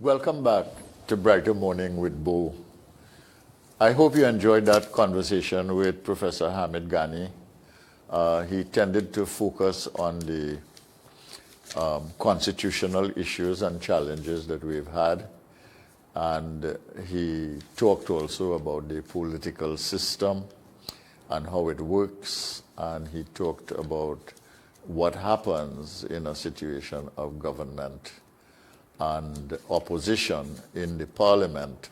Welcome back to Brighter Morning with Bhoe. I hope you enjoyed that conversation with Professor Hamid Ghani. He tended to focus on the constitutional issues and challenges that we've had. And he talked also about the political system and how it works. And he talked about what happens in a situation of government and opposition in the parliament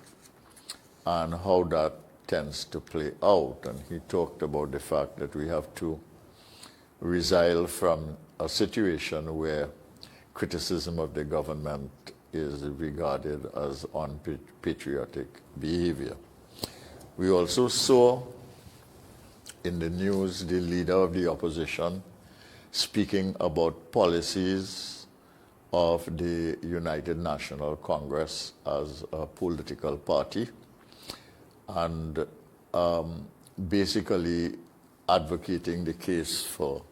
and how that tends to play out. And he talked about the fact that we have to resile from a situation where criticism of the government is regarded as unpatriotic behavior. We also saw in the news the leader of the opposition speaking about policies of the United National Congress as a political party and basically advocating the case for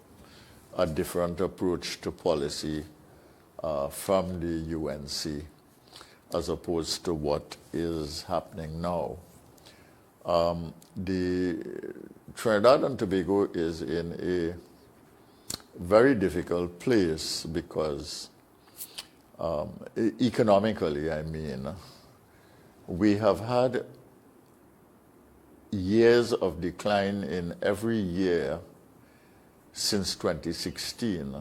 a different approach to policy from the UNC as opposed to what is happening now. The Trinidad and Tobago is in a very difficult place because economically, I mean, we have had years of decline in every year since 2016.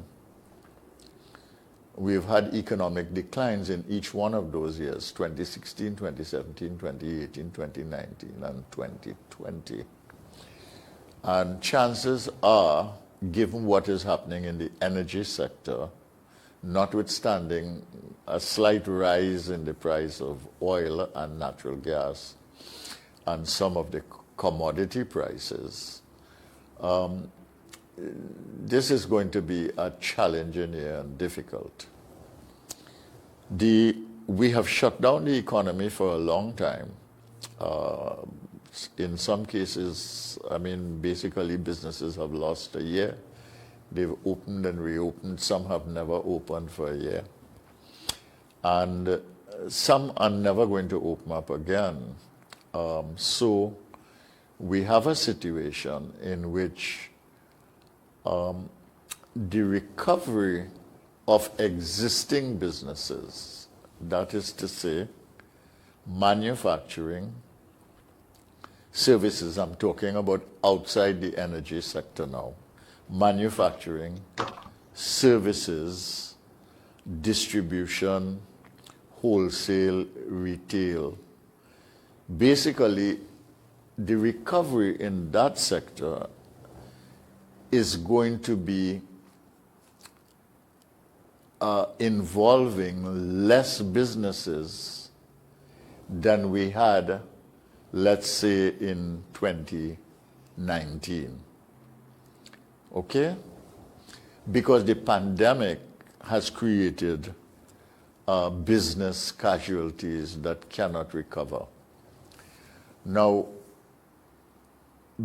We've had economic declines in each one of those years, 2016, 2017, 2018, 2019, and 2020. And chances are, given what is happening in the energy sector, notwithstanding a slight rise in the price of oil and natural gas and some of the commodity prices, this is going to be a challenging year and difficult. We have shut down the economy for a long time. In some cases, I mean, basically businesses have lost a year. They've opened and reopened. Some have never opened for a year. And some are never going to open up again. So we have a situation in which the recovery of existing businesses, that is to say, manufacturing, services, I'm talking about outside the energy sector now, manufacturing, services, distribution, wholesale, retail. Basically, the recovery in that sector is going to be involving less businesses than we had, let's say, in 2019. Okay? Because the pandemic has created business casualties that cannot recover. Now,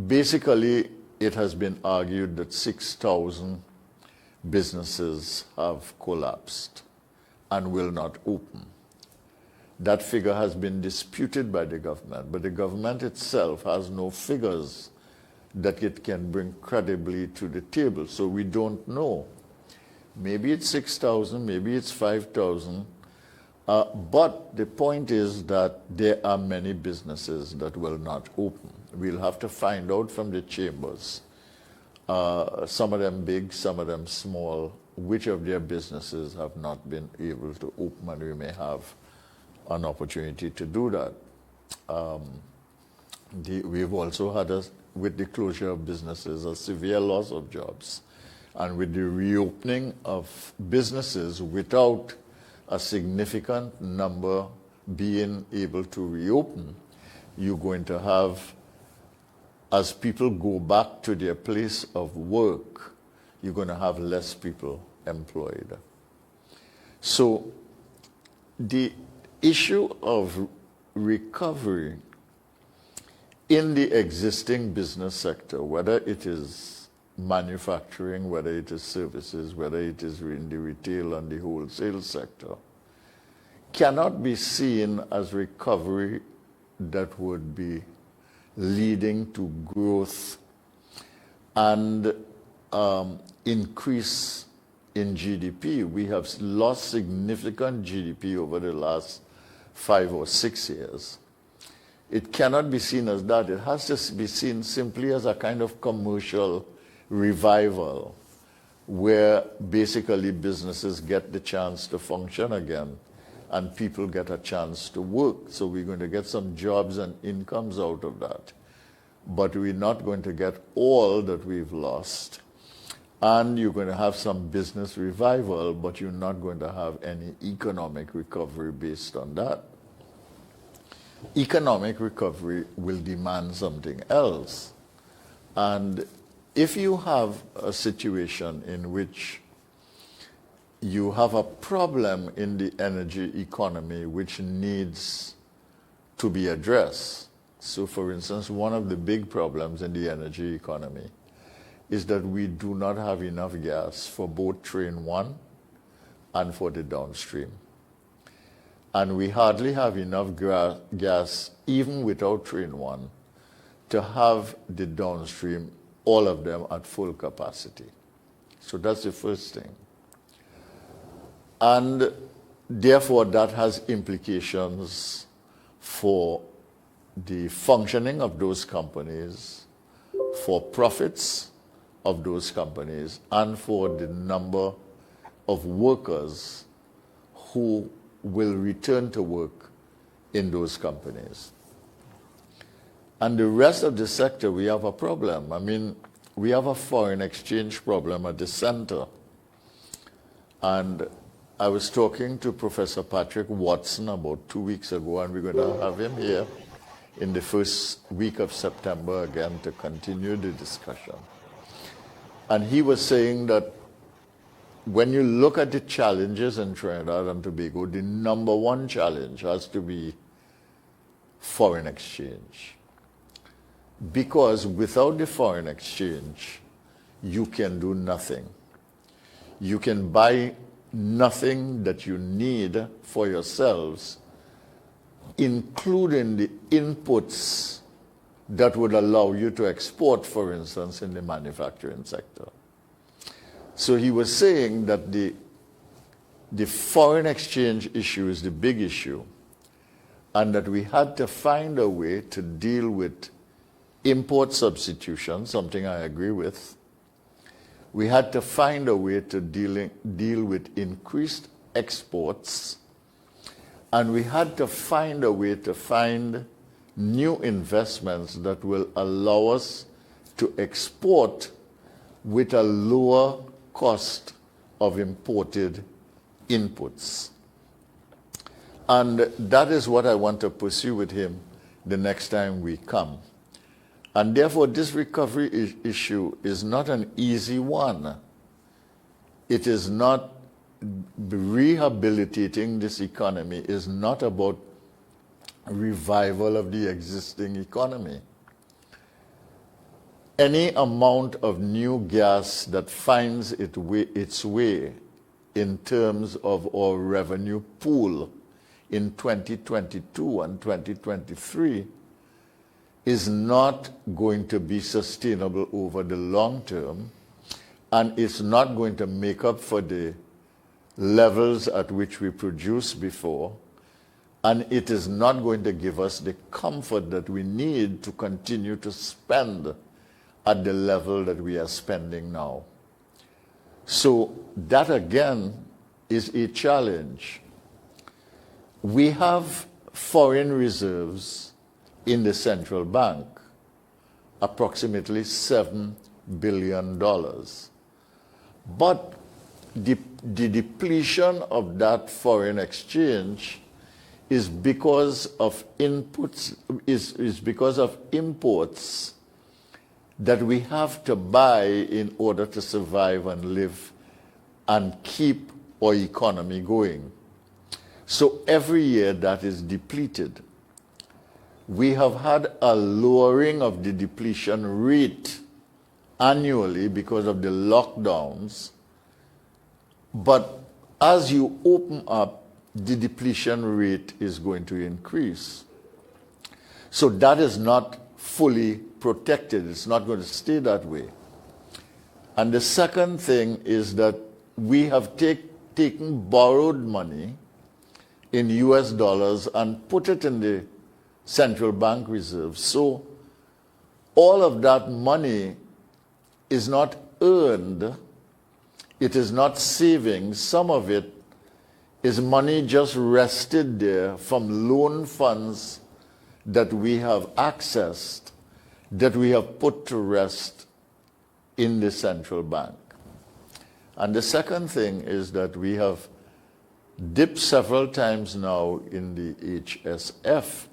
basically, it has been argued that 6,000 businesses have collapsed and will not open. That figure has been disputed by the government, but the government itself has no figures that it can bring credibly to the table. So we don't know. Maybe it's 6,000, maybe it's 5,000. But the point is that there are many businesses that will not open. We'll have to find out from the chambers, some of them big, some of them small, which of their businesses have not been able to open, and we may have an opportunity to do that. We've also had, with the closure of businesses, a severe loss of jobs. And with the reopening of businesses without a significant number being able to reopen, you're going to have, as people go back to their place of work, you're going to have less people employed. So the issue of recovery in the existing business sector, whether it is manufacturing, whether it is services, whether it is in the retail and the wholesale sector, cannot be seen as recovery that would be leading to growth and increase in GDP. We have lost significant GDP over the last 5 or 6 years. It cannot be seen as that. It has to be seen simply as a kind of commercial revival where basically businesses get the chance to function again and people get a chance to work. So we're going to get some jobs and incomes out of that. But we're not going to get all that we've lost. And you're going to have some business revival, but you're not going to have any economic recovery based on that. Economic recovery will demand something else. And if you have a situation in which you have a problem in the energy economy which needs to be addressed. So for instance, one of the big problems in the energy economy is that we do not have enough gas for both Train 1 and for the downstream. And we hardly have enough gas, even without Train 1, to have the downstream, all of them at full capacity. So that's the first thing. And therefore, that has implications for the functioning of those companies, for profits of those companies, and for the number of workers who will return to work in those companies. And the rest of the sector, we have a problem. I mean, we have a foreign exchange problem at the center. And I was talking to Professor Patrick Watson about 2 weeks ago, and we're going to have him here in the first week of September again to continue the discussion. And he was saying that when you look at the challenges in Trinidad and Tobago, the number one challenge has to be foreign exchange. Because without the foreign exchange, you can do nothing. You can buy nothing that you need for yourselves, including the inputs that would allow you to export, for instance, in the manufacturing sector. So he was saying that the foreign exchange issue is the big issue, and that we had to find a way to deal with import substitution, something I agree with. We had to find a way to deal with increased exports, and we had to find a way to find new investments that will allow us to export with a lower cost of imported inputs. And that is what I want to pursue with him the next time we come. And therefore, this recovery issue is not an easy one. It is not, rehabilitating this economy is not about revival of the existing economy. Any amount of new gas that finds its way in terms of our revenue pool in 2022 and 2023 is not going to be sustainable over the long term, and it's not going to make up for the levels at which we produced before, and it is not going to give us the comfort that we need to continue to spend at the level that we are spending now. So that again is a challenge. We have foreign reserves in the central bank, approximately $7 billion. But the depletion of that foreign exchange is because of inputs, is because of imports that we have to buy in order to survive and live and keep our economy going. So every year that is depleted. We have had a lowering of the depletion rate annually because of the lockdowns. But as you open up the depletion rate is going to increase. So that is not fully protected. It's not going to stay that way. And the second thing is that we have taken borrowed money in US dollars and put it in the central bank reserves. So all of that money is not earned. It is not savings. Some of it is money just rested there from loan funds that we have accessed, that we have put to rest in the central bank. And the second thing is that we have dipped several times now in the HSF,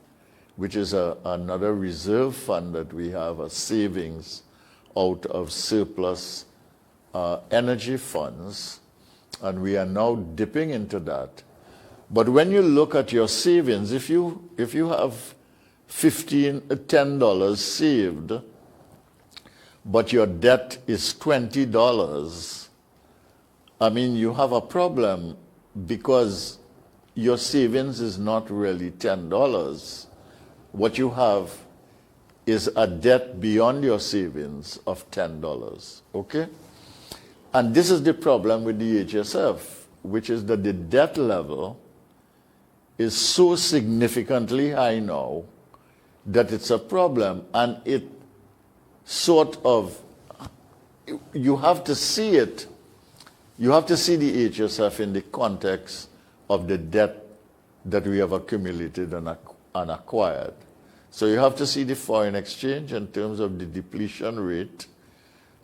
which is another reserve fund that we have as savings out of surplus energy funds, and we are now dipping into that. But when you look at your savings, if you have $10 saved, but your debt is $20, I mean, you have a problem because your savings is not really $10. What you have is a debt beyond your savings of $10, okay? And this is the problem with the HSF, which is that the debt level is so significantly high now that it's a problem, and it sort of, you have to see it, you have to see the HSF in the context of the debt that we have accumulated and acquired. So you have to see the foreign exchange in terms of the depletion rate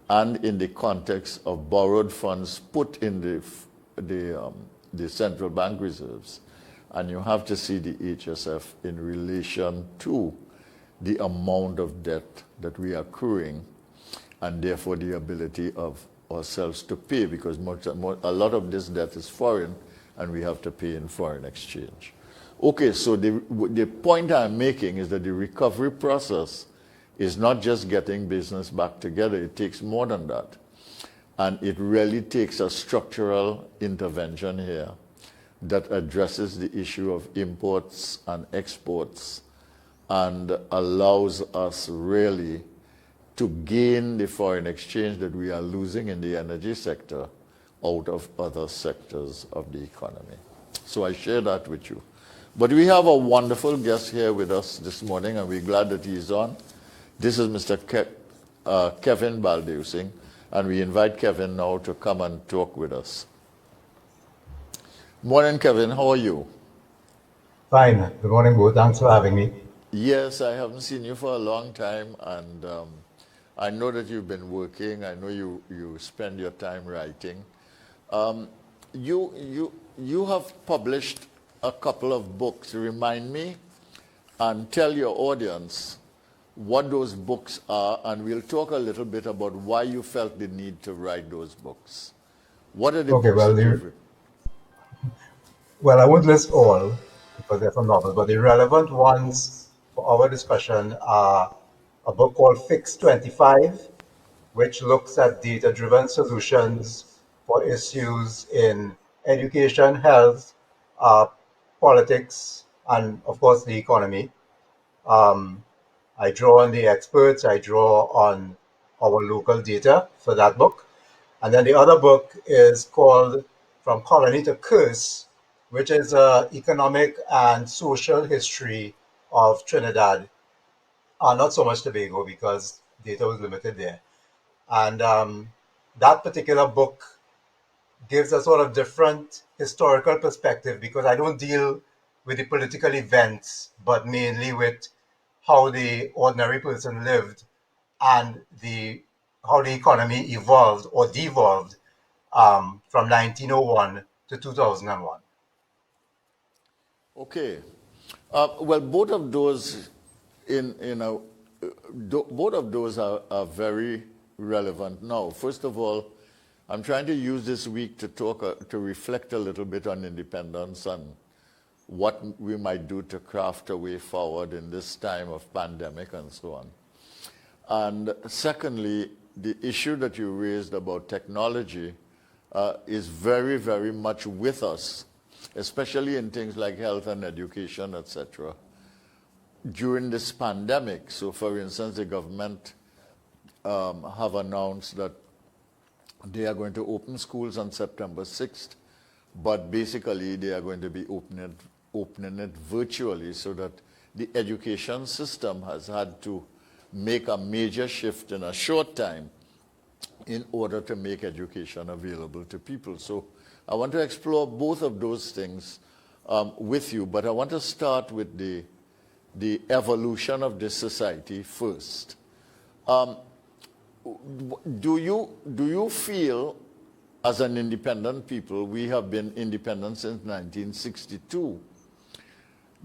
and in the context of borrowed funds put in the central bank reserves. And you have to see the HSF in relation to the amount of debt that we are accruing, and therefore the ability of ourselves to pay, because a lot of this debt is foreign and we have to pay in foreign exchange. Okay, so the point I'm making is that the recovery process is not just getting business back together. It takes more than that. And it really takes a structural intervention here that addresses the issue of imports and exports and allows us really to gain the foreign exchange that we are losing in the energy sector out of other sectors of the economy. So I share that with you. But we have a wonderful guest here with us this morning, and we're glad that he's on. This is Mr. Kevin Baldeosingh, and we invite Kevin now to come and talk with us. Morning, Kevin. How are you? Fine. Good morning, Bhoe. Thanks for having me. Yes, I haven't seen you for a long time, and I know that you've been working. I know you spend your time writing. You have published a couple of books. Remind me and tell your audience what those books are, and we'll talk a little bit about why you felt the need to write those books. What are the Okay, books that you've written? well, I won't list all because they're from novels, but the relevant ones for our discussion are a book called Fix 25, which looks at data-driven solutions for issues in education, health, uh, politics, and of course the economy. I draw on the experts, I draw on our local data for that book. And then the other book is called From Colony to Curse, which is an economic and social history of Trinidad. Not so much Tobago because data was limited there. And that particular book gives a sort of different historical perspective because I don't deal with the political events, but mainly with how the ordinary person lived and how the economy evolved or devolved from 1901 to 2001. Okay. Well, both of those both of those are very relevant now. First of all, I'm trying to use this week to reflect a little bit on independence and what we might do to craft a way forward in this time of pandemic and so on. And secondly, the issue that you raised about technology is very, very much with us. especially in things like health and education, etc., during this pandemic. So, for instance, the government have announced that they are going to open schools on September 6th, but basically they are going to be opening it virtually, so that the education system has had to make a major shift in a short time in order to make education available to people. So I want to explore both of those things with you, but I want to start with the evolution of this society first. Do you feel, as an independent people, we have been independent since 1962,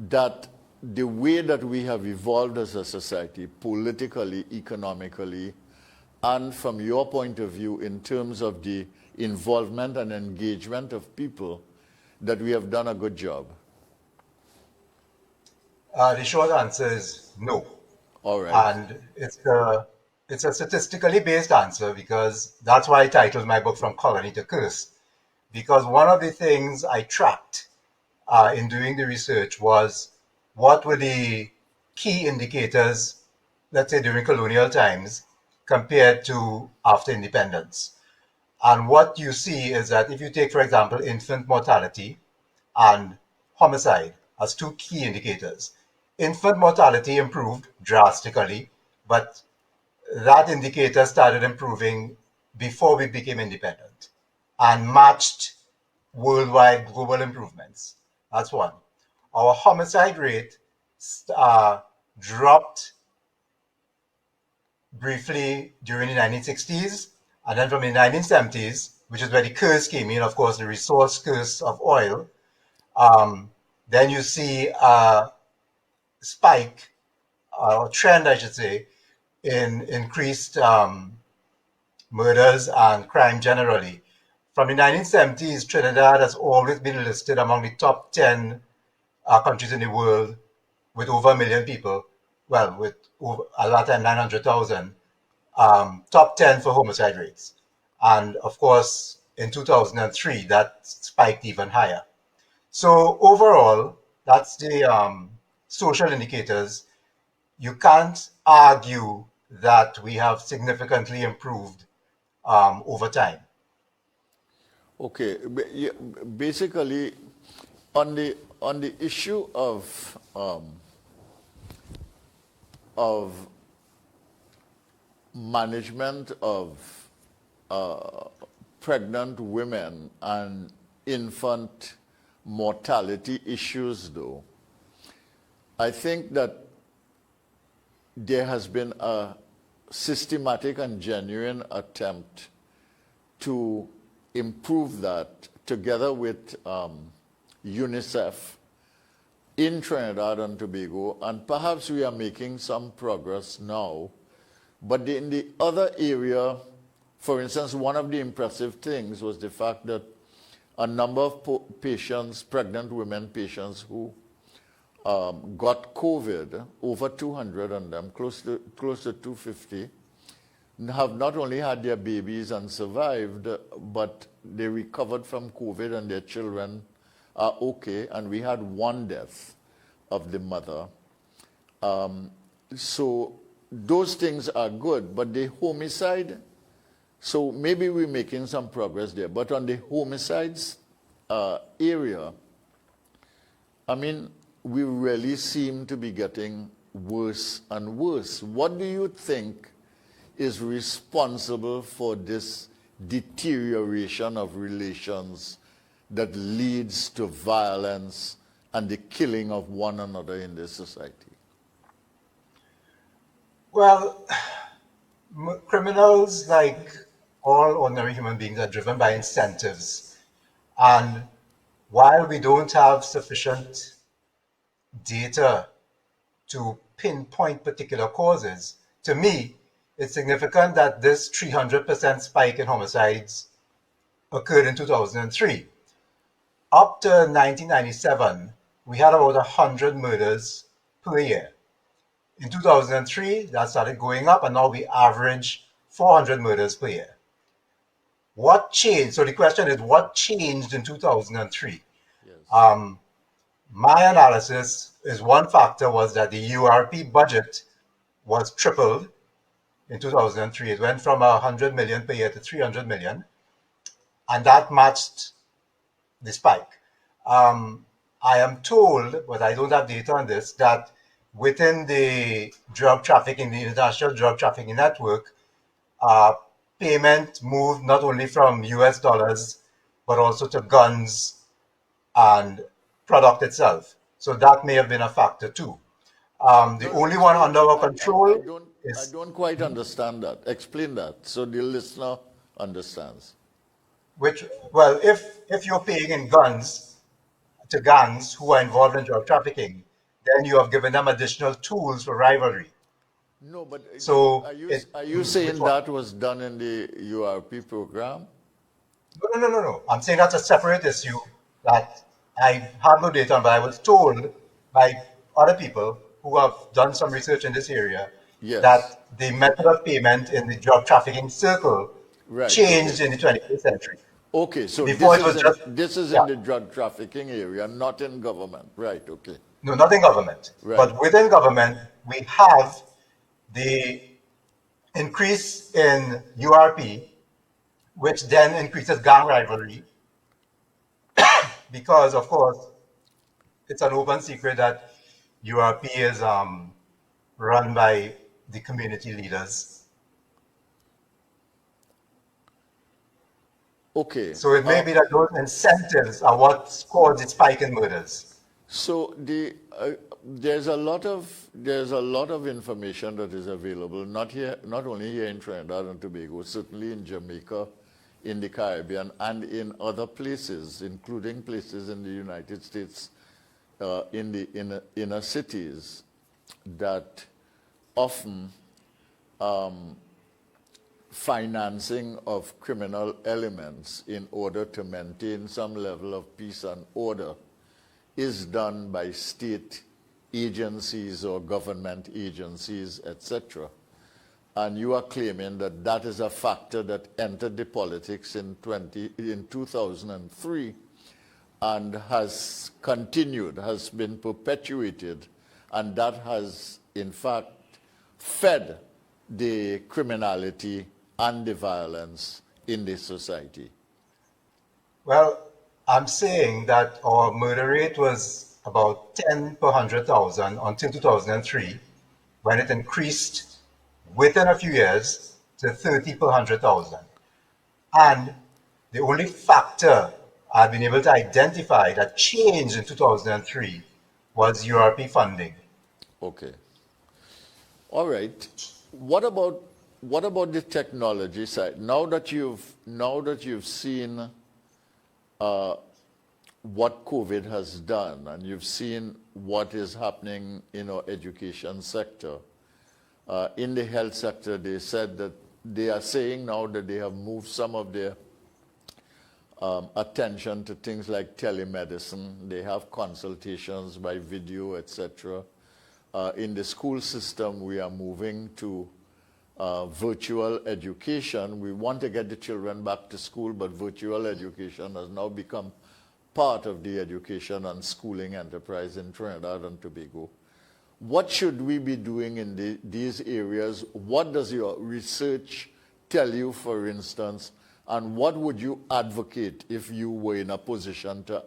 that the way that we have evolved as a society, politically, economically, and from your point of view, in terms of the involvement and engagement of people, that we have done a good job? The short answer is no. All right. And it's a statistically based answer, because that's why I titled my book From Colony to Curse. Because one of the things I tracked in doing the research was what were the key indicators, let's say during colonial times, compared to after independence. And what you see is that if you take, for example, infant mortality and homicide as two key indicators, infant mortality improved drastically, but that indicator started improving before we became independent and matched worldwide global improvements. That's one. Our homicide rate dropped briefly during the 1960s, and then from the 1970s, which is where the curse came in, of course, the resource curse of oil, then you see a spike, or trend, I should say, in increased murders and crime generally. From the 1970s, Trinidad has always been listed among the top 10 countries in the world with over 1 million people. Well, with over, at that time, 900,000. Top 10 for homicide rates. And of course, in 2003, that spiked even higher. So overall, that's the social indicators. You can't argue that we have significantly improved over time. Okay. Basically, on the issue of management of pregnant women and infant mortality issues, though, I think that there has been a systematic and genuine attempt to improve that, together with UNICEF in Trinidad and Tobago, and perhaps we are making some progress now. But in the other area, for instance, one of the impressive things was the fact that a number of patients, pregnant women patients who got COVID, over 200 on them, close to 250, have not only had their babies and survived, but they recovered from COVID and their children are okay. And we had one death of the mother. So those things are good, but the homicide, so maybe we're making some progress there. But on the homicides area, I mean, we really seem to be getting worse and worse. What do you think is responsible for this deterioration of relations that leads to violence and the killing of one another in this society? Well, criminals, like all ordinary human beings, are driven by incentives. And while we don't have sufficient data to pinpoint particular causes, to me, it's significant that this 300% spike in homicides occurred in 2003. Up to 1997, we had about 100 murders per year. In 2003, that started going up, and now we average 400 murders per year. What changed? So the question is, what changed in 2003? Yes. My analysis is one factor was that the URP budget was tripled in 2003. It went from 100 million per year to 300 million, and that matched the spike. I am told, but I don't have data on this, that within the drug trafficking, the international drug trafficking network, uh, payment moved not only from US dollars, but also to guns and product itself. So that may have been a factor too. The No, no. only one So under our control I is don't quite understand that. Explain that so the listener understands. which, well, if you're paying in guns to gangs who are involved in drug trafficking, then you have given them additional tools for rivalry. No, but So are you which saying one? that was done in the URP program? No. I'm saying that's a separate issue that I have no data on, but I was told by other people who have done some research in this area Yes. that the method of payment in the drug trafficking circle Right. Okay. changed in the 21st century. Okay. So Before it was just, this is yeah, in the drug trafficking area, not in government. Right. Okay. no, not in government. Right. But within government, we have the increase in URP, which then increases gang rivalry, because, of course, it's an open secret that URP is run by the community leaders. Okay. So it may be that those incentives are what caused the spike in murders. So there's a lot of information that is available, not only here in Trinidad and Tobago, certainly in Jamaica, in the Caribbean, and in other places, including places in the United States, in the inner cities, that often financing of criminal elements in order to maintain some level of peace and order is done by state agencies or government agencies, etc. And you are claiming that that is a factor that entered the politics in 2003 and has continued, has been perpetuated, and that has, in fact, fed the criminality and the violence in the society. Well, I'm saying that our murder rate was about 10 per 100,000 until 2003, when it increased within a few years to 30 per 100,000. And the only factor I've been able to identify that changed in 2003 was URP funding. Okay. All right. What about the technology side? Now that you've seen what COVID has done, and you've seen what is happening in our education sector, in the health sector, they said that they are saying now that they have moved some of their attention to things like telemedicine. They have consultations by video, etc. In the school system, we are moving to virtual education. We want to get the children back to school, but virtual education has now become part of the education and schooling enterprise in Trinidad and Tobago. What should we be doing in these areas? What does your research tell you, for instance, and what would you advocate if you were in a position to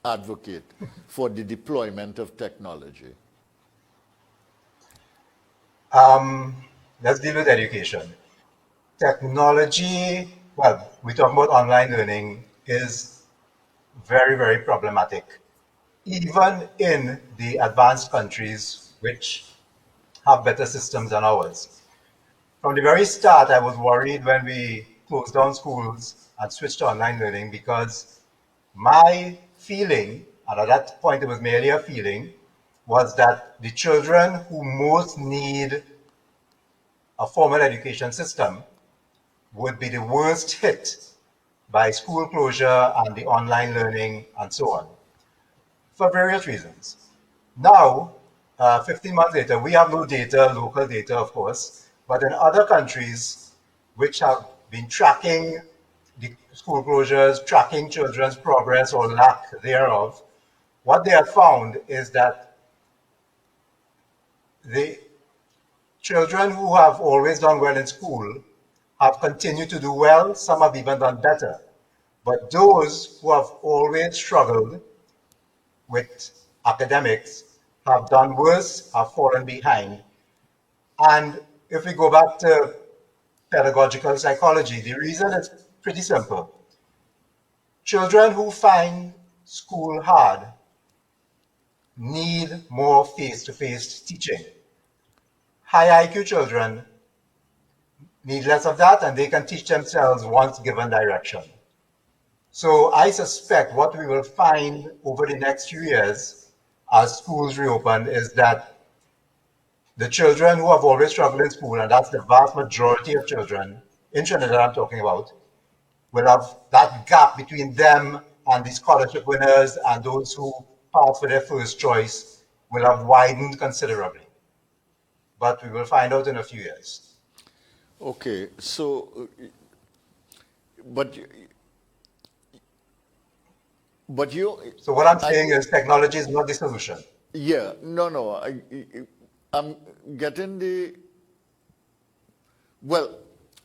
advocate for the deployment of technology? Let's deal with education. Technology, well, we talk about online learning, is very, very problematic, even in the advanced countries which have better systems than ours. From the very start, I was worried when we closed down schools and switched to online learning, because my feeling, and at that point it was merely a feeling, was that the children who most need a formal education system would be the worst hit by school closure and the online learning and so on, for various reasons. Now, 15 months later, we have no data, local data, of course, but in other countries which have been tracking the school closures, tracking children's progress or lack thereof, what they have found is that the children who have always done well in school have continued to do well. Some have even done better. But those who have always struggled with academics have done worse, have fallen behind. And if we go back to pedagogical psychology, the reason is pretty simple. Children who find school hard need more face-to-face teaching. High IQ children need less of that, and they can teach themselves once given direction. So I suspect what we will find over the next few years as schools reopen is that the children who have always struggled in school, and that's the vast majority of children in Trinidad I'm talking about, will have that gap between them and the scholarship winners and those who pass for their first choice will have widened considerably. But we will find out in a few years. Okay, so, but, but you, So what I'm saying is technology is not the solution. yeah, no, I'm getting the, well,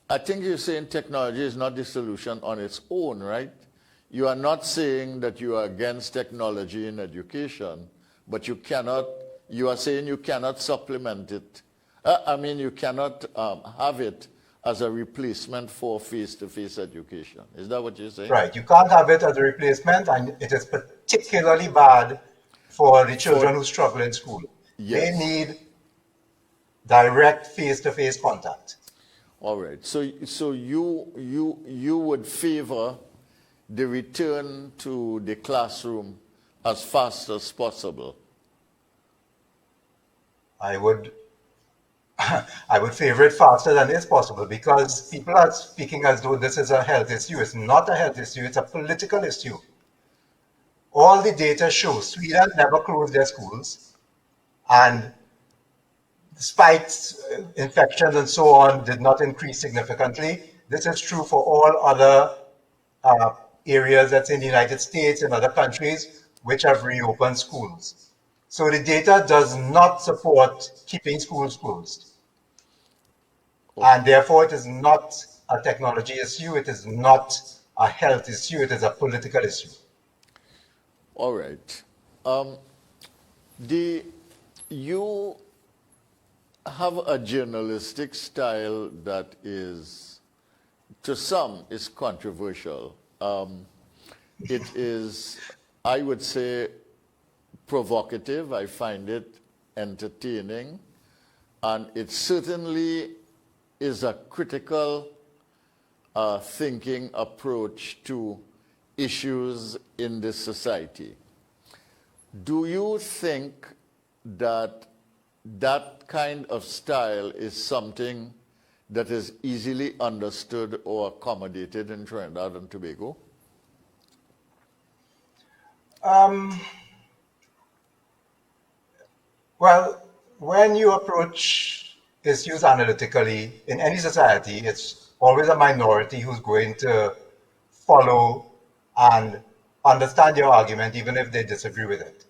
I think you're saying technology is not the solution on its own, right? You are not saying that you are against technology in education, but you are saying you cannot supplement it. You cannot have it as a replacement for face-to-face education. Is that what you're saying? Right. You can't have it as a replacement, and it is particularly bad for the children who struggle in school. Yes. They need direct face-to-face contact. All right. So you would favor the return to the classroom as fast as possible. I would favor it faster than is possible because people are speaking as though this is a health issue. It's not a health issue, it's a political issue. All the data shows Sweden never closed their schools, and despite infections and so on did not increase significantly. This is true for all other areas that's in the United States and other countries which have reopened schools. So the data does not support keeping schools closed. And therefore it is not a technology issue, it is not a health issue, it is a political issue. All right. You have a journalistic style that is, to some, is controversial. It is, I would say, provocative. I find it entertaining. And it certainly is a critical thinking approach to issues in this society. Do you think that that kind of style is something that is easily understood or accommodated in Trinidad and Tobago? Well, when you approach issues analytically in any society, it's always a minority who's going to follow and understand your argument, even if they disagree with it.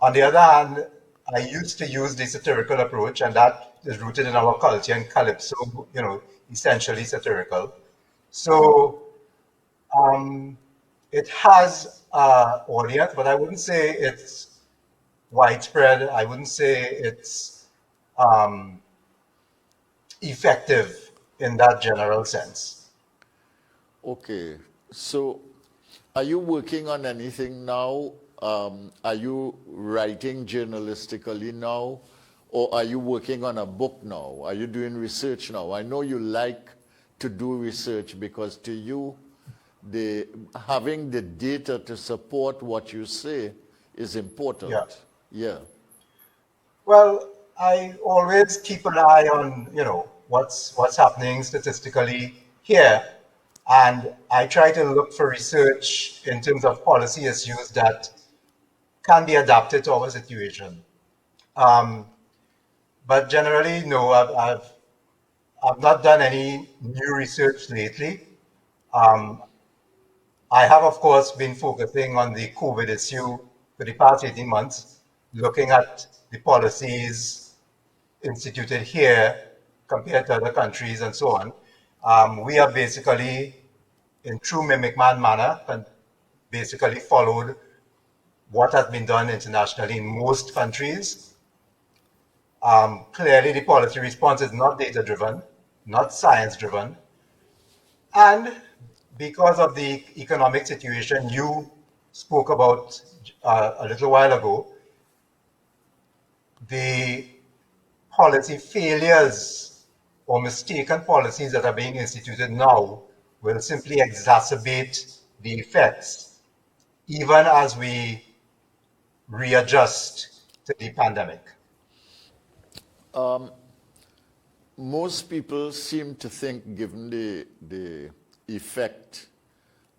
On the other hand, I used to use the satirical approach, and that is rooted in our culture and calypso, essentially satirical. So it has an audience, but I wouldn't say it's widespread. I wouldn't say it's effective in that general sense. Okay, so are you working on anything now? Are you writing journalistically now? Or are you working on a book now? Are you doing research now? I know you like to do research because to you, having the data to support what you say is important. Yeah. Well, I always keep an eye on, what's happening statistically here. And I try to look for research in terms of policy issues that can be adapted to our situation. But generally, no, I've not done any new research lately. I have, of course, been focusing on the COVID issue for the past 18 months, looking at the policies instituted here compared to other countries and so on, we have basically, in true mimic man manner, basically followed what has been done internationally in most countries. Clearly, the policy response is not data-driven, not science-driven, and because of the economic situation you spoke about a little while ago, the policy failures or mistaken policies that are being instituted now will simply exacerbate the effects, even as we readjust to the pandemic. Most people seem to think, given the effect,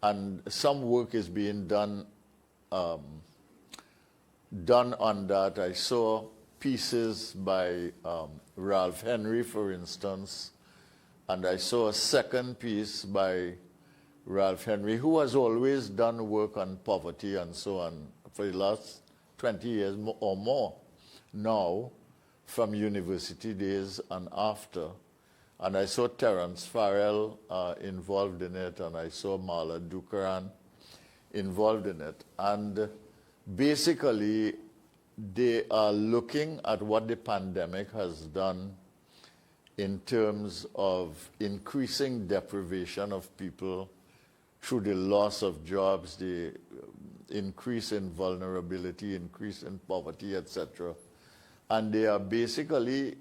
and some work is being done on that. I saw pieces by Ralph Henry, for instance, and I saw a second piece by Ralph Henry, who has always done work on poverty and so on for the last 20 years or more now, from university days and after. And I saw Terence Farrell involved in it, and I saw Marla Dukaran involved in it. And basically, they are looking at what the pandemic has done in terms of increasing deprivation of people through the loss of jobs, the increase in vulnerability, increase in poverty, etc. And they are basically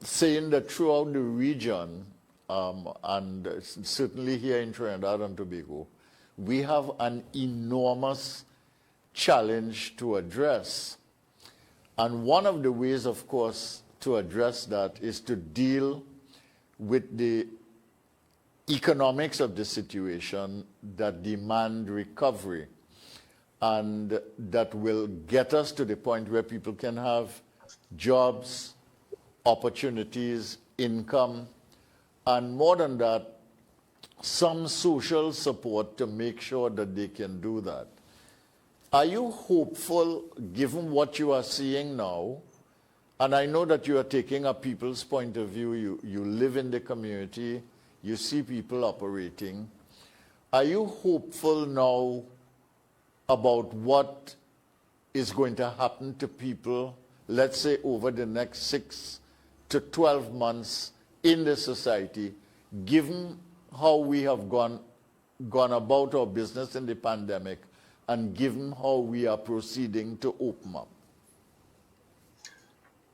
saying that throughout the region, and certainly here in Trinidad and Tobago, we have an enormous challenge to address. And one of the ways, of course, to address that is to deal with the economics of the situation that demand recovery, and that will get us to the point where people can have jobs, opportunities, income, and more than that, some social support to make sure that they can do that. Are you hopeful, given what you are seeing now, and I know that you are taking a people's point of view, you live in the community, you see people operating, are you hopeful now about what is going to happen to people, let's say over the next 6 to 12 months in the society, given how we have gone about our business in the pandemic, and given how we are proceeding to open up?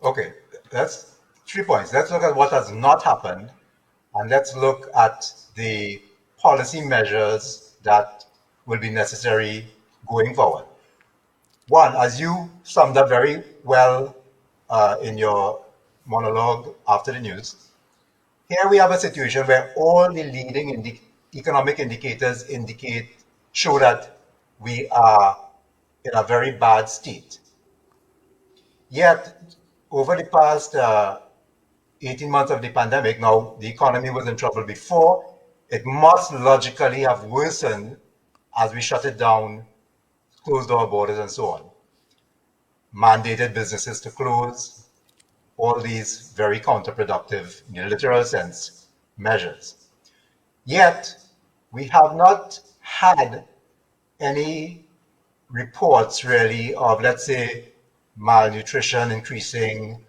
Okay, that's 3 points. Let's look at what has not happened, and let's look at the policy measures that will be necessary going forward. One, as you summed up very well in your monologue after the news, here we have a situation where all the leading economic indicators show that we are in a very bad state. Yet, over the past 18 months of the pandemic, now the economy was in trouble before, it must logically have worsened as we shut it down, closed our borders and so on. Mandated businesses to close, all these very counterproductive, in a literal sense, measures. Yet, we have not had any reports really of, let's say, malnutrition increasing,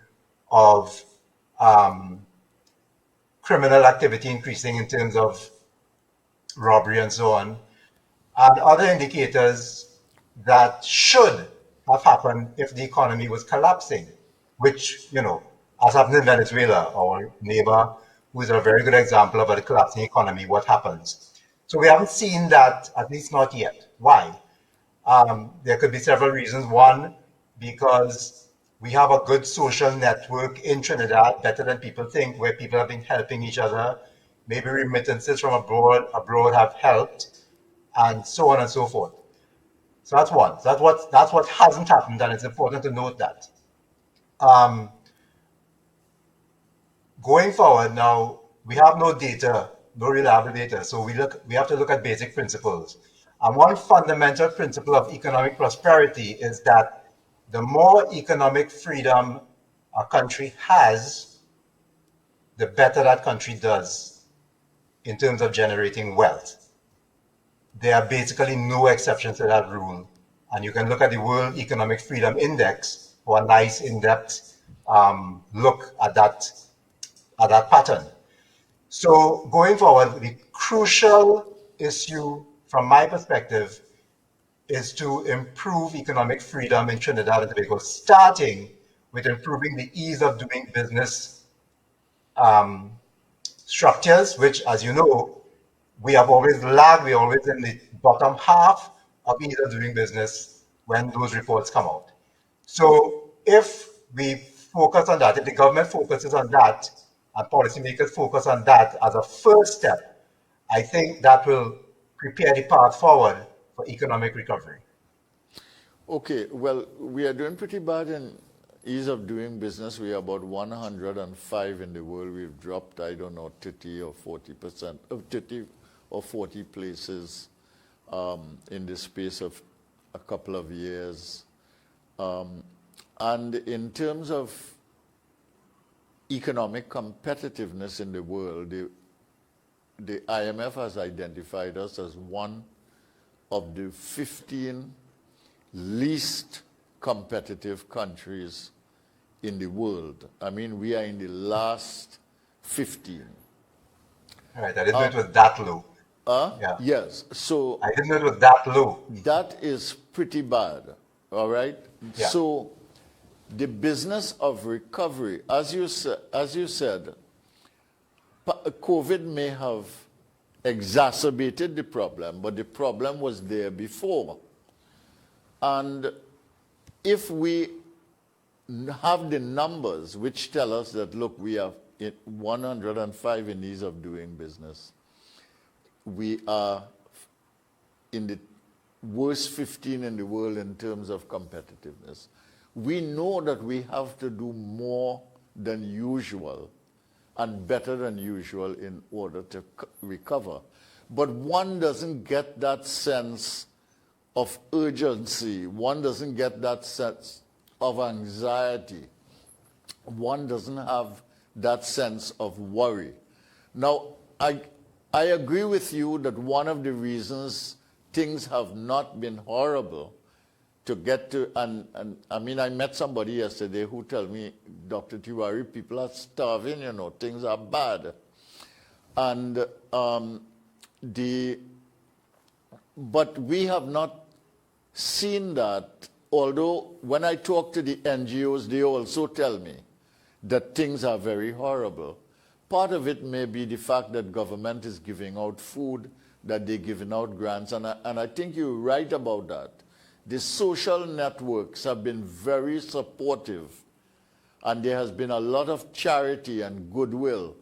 of criminal activity increasing in terms of robbery and so on, and other indicators that should have happened if the economy was collapsing, which, as happened in Venezuela, our neighbor, who is a very good example of a collapsing economy, what happens. So we haven't seen that, at least not yet. Why? There could be several reasons. One, because we have a good social network in Trinidad, better than people think, where people have been helping each other. Maybe remittances from abroad have helped, and so on and so forth. So that's one. So that's what hasn't happened, and it's important to note that. Going forward now, we have no data, no reliable data. So we have to look at basic principles. And one fundamental principle of economic prosperity is that the more economic freedom a country has, the better that country does in terms of generating wealth. There are basically no exceptions to that rule. And you can look at the World Economic Freedom Index for a nice in-depth look at that pattern. So going forward, the crucial issue from my perspective is to improve economic freedom in Trinidad and Tobago, starting with improving the ease of doing business structures, which, as you know, we have always lagged. We're always in the bottom half of ease of doing business when those reports come out. So if we focus on that, if the government focuses on that, and policymakers focus on that as a first step, I think that will prepare the path forward for economic recovery. Okay, well, we are doing pretty bad in ease of doing business. We are about 105 in the world. We've dropped, I don't know, 30 or 40%, 30 or 40 places in the space of a couple of years. And in terms of economic competitiveness in the world, the IMF has identified us as one of the 15 least competitive countries in the world. I mean, we are in the last 15. All right, I didn't know it was that low. Yeah. Yes, so I didn't know it was that low. that is pretty bad, all right? Yeah. So the business of recovery, as you said, COVID may have exacerbated the problem, but the problem was there before. And if we have the numbers which tell us that, look, we have 105 in ease of doing business, we are in the worst 15 in the world in terms of competitiveness. We know that we have to do more than usual and better than usual in order to recover. But one doesn't get that sense of urgency. One doesn't get that sense of anxiety. One doesn't have that sense of worry. Now, I agree with you that one of the reasons things have not been horrible to get to, and I mean, I met somebody yesterday who told me, Dr. Tiwari, people are starving, you know, things are bad. And but we have not seen that, although when I talk to the NGOs, they also tell me that things are very horrible. Part of it may be the fact that government is giving out food, that they're giving out grants, and I think you're right about that. The social networks have been very supportive, and there has been a lot of charity and goodwill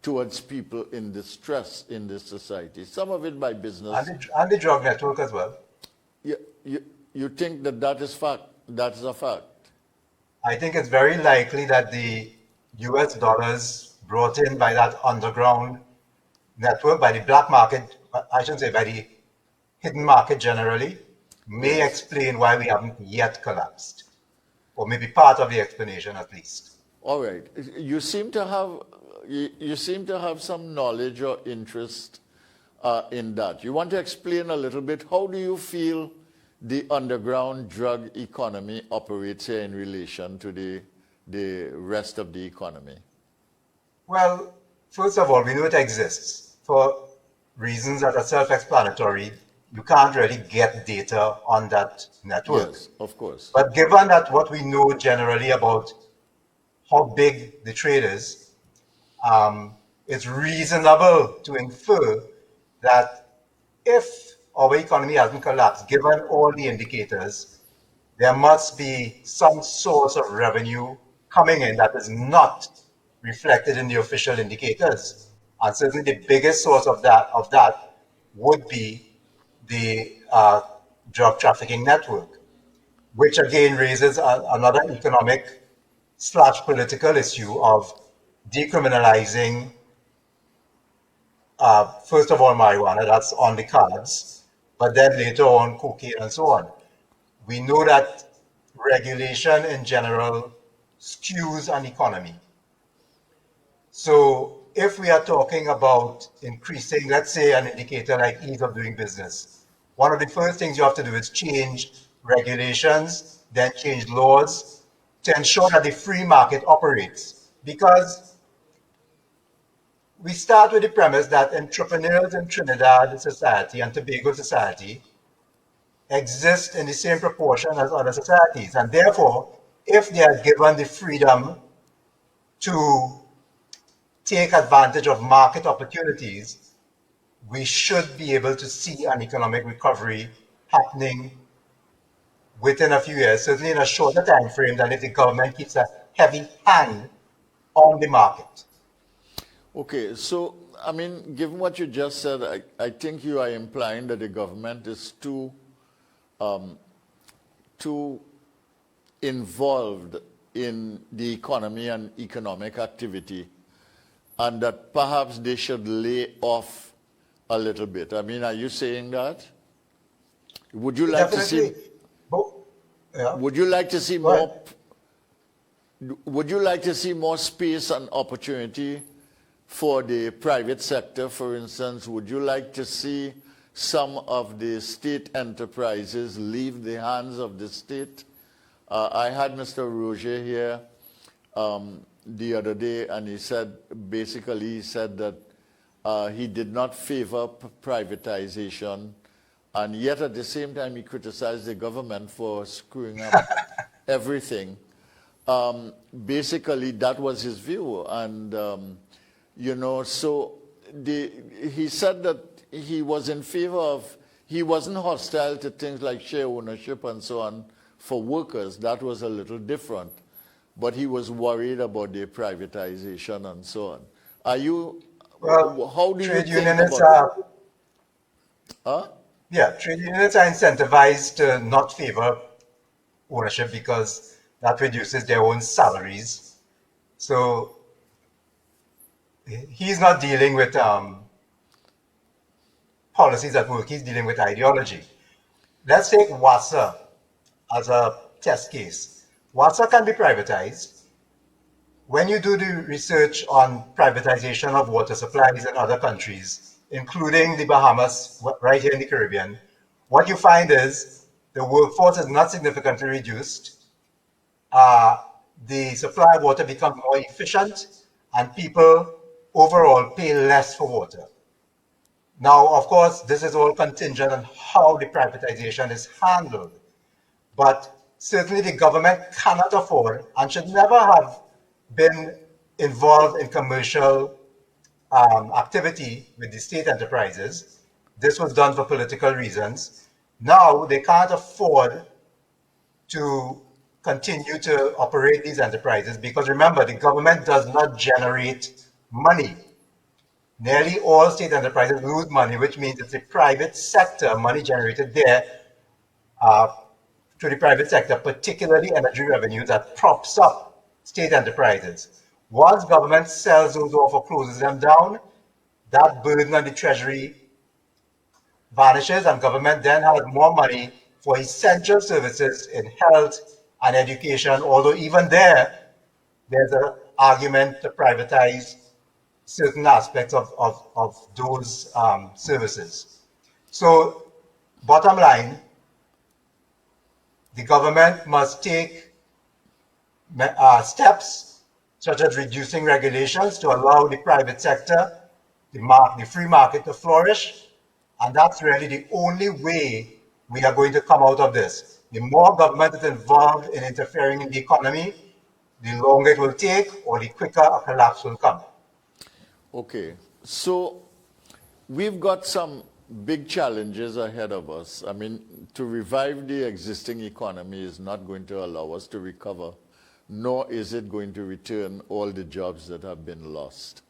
towards people in distress in this society. Some of it by business. And the drug network as well. You think that is fact? That is a fact? I think it's very likely that the US dollars brought in by that underground network, by the black market, I shouldn't say by the hidden market generally, may explain why we haven't yet collapsed. Or maybe part of the explanation at least. All right. You seem to have some knowledge or interest in that. You want to explain a little bit, how do you feel the underground drug economy operates here in relation to the rest of the economy? Well, first of all, we know it exists. For reasons that are self-explanatory, you can't really get data on that network. Yes, of course. But given that what we know generally about how big the trade is, it's reasonable to infer that if our economy hasn't collapsed, given all the indicators, there must be some source of revenue coming in that is not reflected in the official indicators. And certainly the biggest source of that would be the drug trafficking network, which again raises another economic / political issue of decriminalizing, first of all, marijuana, that's on the cards, but then later on cocaine and so on. We know that regulation in general skews an economy. So if we are talking about increasing, let's say, an indicator like ease of doing business, one of the first things you have to do is change regulations, then change laws to ensure that the free market operates. Because we start with the premise that entrepreneurs in Trinidad society and Tobago society exist in the same proportion as other societies. And therefore, if they are given the freedom to take advantage of market opportunities, we should be able to see an economic recovery happening within a few years, certainly in a shorter time frame than if the government keeps a heavy hand on the market. Okay, so, I mean, given what you just said, I think you are implying that the government is too involved in the economy and economic activity, and that perhaps they should lay off a little bit. I mean, are you saying that? Would you like Definitely. to see? Yeah. Would you like to see Go more? ahead. Would you like to see more space and opportunity for the private sector, for instance? Would you like to see some of the state enterprises leave the hands of the state? I had Mr. Roger here the other day, and he said, basically, he said that he did not favor privatization, and yet at the same time he criticized the government for screwing up everything. Basically, that was his view, and you know, so he said that he was in favor of, he wasn't hostile to things like share ownership and so on for workers. That was a little different. But he was worried about the privatization and so on. Are you, Well, how do you trade think unionists about it? are, Huh? yeah, trade unionists are incentivized to not favor ownership because that reduces their own salaries. So he's not dealing with policies at work, he's dealing with ideology. Let's take WASA as a test case. WASA can be privatized. When you do the research on privatization of water supplies in other countries, including the Bahamas, right here in the Caribbean, what you find is the workforce is not significantly reduced. The supply of water becomes more efficient, and people overall pay less for water. Now, of course, this is all contingent on how the privatization is handled. But certainly the government cannot afford and should never have been involved in commercial activity with the state enterprises. This was done for political reasons. Now they can't afford to continue to operate these enterprises because remember, the government does not generate money. Nearly all state enterprises lose money, which means it's the private sector money generated there to the private sector, particularly energy revenue, that props up state enterprises. Once government sells those off or closes them down, that burden on the treasury vanishes, and government then has more money for essential services in health and education, although even there's an argument to privatize certain aspects of those services. So, bottom line, the government must take steps such as reducing regulations to allow the private sector, the free market to flourish. And that's really the only way we are going to come out of this. The more government is involved in interfering in the economy, the longer it will take or the quicker a collapse will come. Okay, so we've got some big challenges ahead of us. I mean, to revive the existing economy is not going to allow us to recover, nor is it going to return all the jobs that have been lost.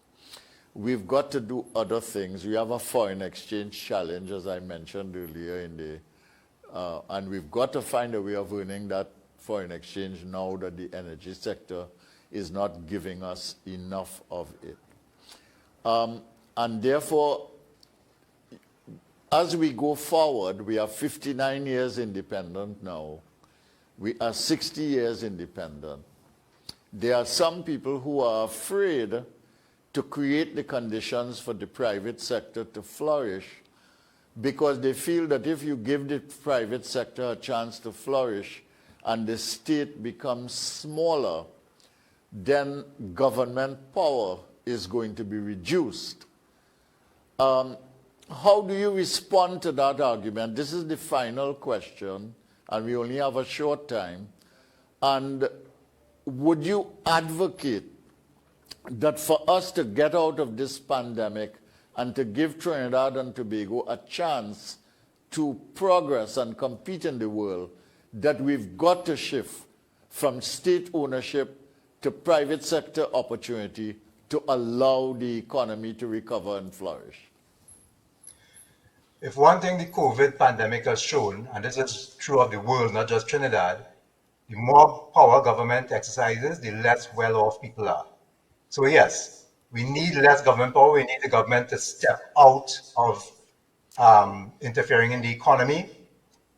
We've got to do other things. We have a foreign exchange challenge, as I mentioned earlier, and we've got to find a way of earning that foreign exchange now that the energy sector is not giving us enough of it. And therefore, as we go forward, we are 59 years independent now. We are 60 years independent. There are some people who are afraid to create the conditions for the private sector to flourish because they feel that if you give the private sector a chance to flourish and the state becomes smaller, then government power is going to be reduced. How do you respond to that argument? This is the final question, and we only have a short time. And would you advocate that for us to get out of this pandemic and to give Trinidad and Tobago a chance to progress and compete in the world, that we've got to shift from state ownership to private sector opportunity to allow the economy to recover and flourish? If one thing the COVID pandemic has shown, and this is true of the world, not just Trinidad, the more power government exercises, the less well-off people are. So yes, we need less government power. We need the government to step out of interfering in the economy.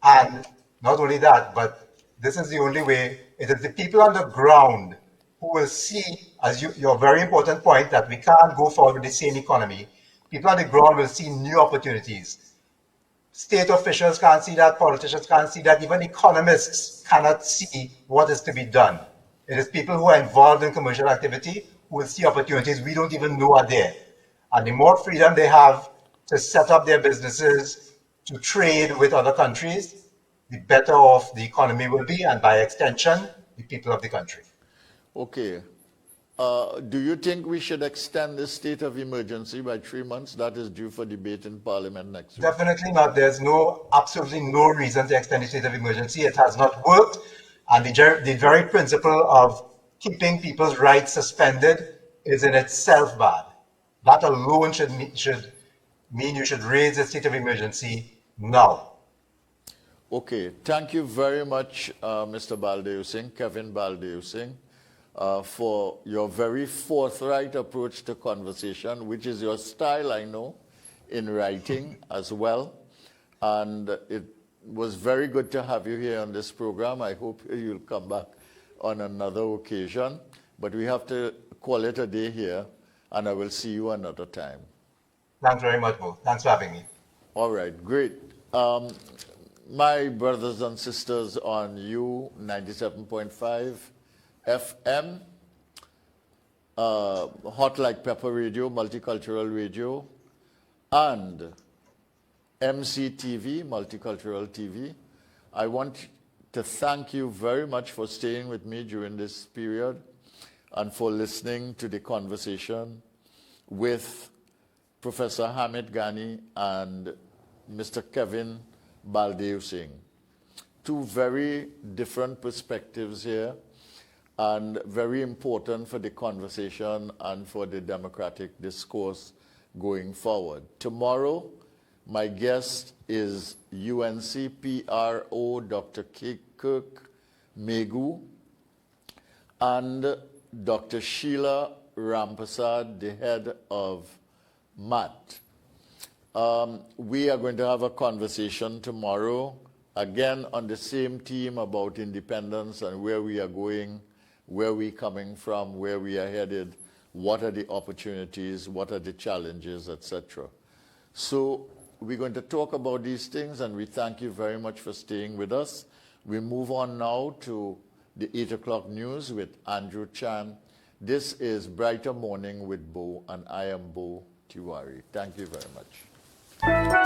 And not only that, but this is the only way. It is the people on the ground who will see, as your very important point, that we can't go forward with the same economy. People on the ground will see new opportunities. State officials can't see that, politicians can't see that, even economists cannot see what is to be done. It is people who are involved in commercial activity who will see opportunities we don't even know are there. And the more freedom they have to set up their businesses, to trade with other countries, the better off the economy will be, and by extension, the people of the country. Okay. Do you think we should extend the state of emergency by 3 months? That is due for debate in Parliament next week. Definitely not. There's absolutely no reason to extend the state of emergency. It has not worked. And the very principle of keeping people's rights suspended is in itself bad. That alone should mean you should raise the state of emergency now. Okay. Thank you very much, Mr. Baldeosingh, Kevin Baldeosingh, for your very forthright approach to conversation, which is your style, I know, in writing as well. And it was very good to have you here on this program. I hope you'll come back on another occasion. But we have to call it a day here, and I will see you another time. Thanks very much, Bhoe. Thanks for having me. All right, great. My brothers and sisters on U 97.5 FM, Hot Like Pepper Radio, Multicultural Radio, and MCTV, Multicultural TV. I want to thank you very much for staying with me during this period and for listening to the conversation with Professor Hamid Ghani and Mr. Kevin Baldeosingh. Two very different perspectives here, and very important for the conversation and for the democratic discourse going forward. Tomorrow, my guest is UNC PRO Dr. Kirk Megu and Dr. Sheila Rampasad, the head of MAT. We are going to have a conversation tomorrow, again on the same theme about independence and where we are going, where we're coming from, where we are headed, what are the opportunities, what are the challenges, etc. So we're going to talk about these things, and we thank you very much for staying with us. We move on now to the 8 o'clock news with Andrew Chan. This is Brighter Morning with Bhoe, and I am Bhoe Tiwari. Thank you very much.